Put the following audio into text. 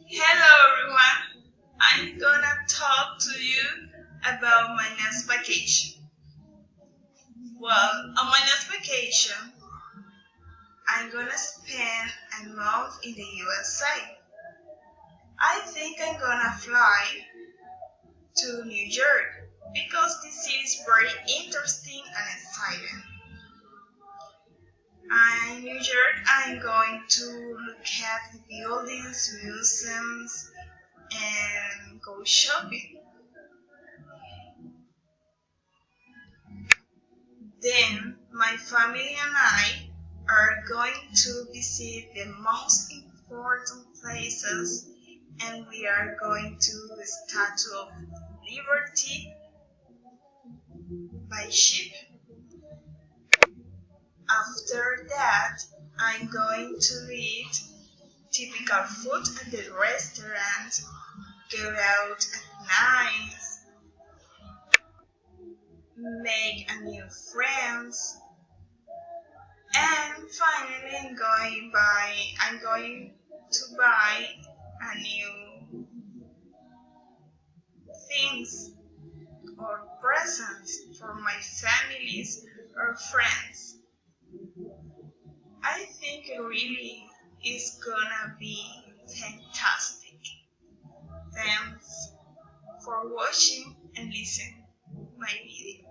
Hello everyone. I'm gonna talk to you about my next vacation. Well, on my next vacation, I'm gonna spend a month in the USA. I think I'm gonna fly to New York because this city is very interesting and exciting. In New York, I'm going to look at the buildings, museums, and go shopping. Then my family and I are going to visit the most important places and we are going to the Statue of Liberty by ship. After that, I'm going to eat typical food at the restaurant, go out at night, make a new friends, and finally I'm going to buy a new things or presents for my families or friends. I think it really is gonna be fantastic. Thanks for watching and listening my video.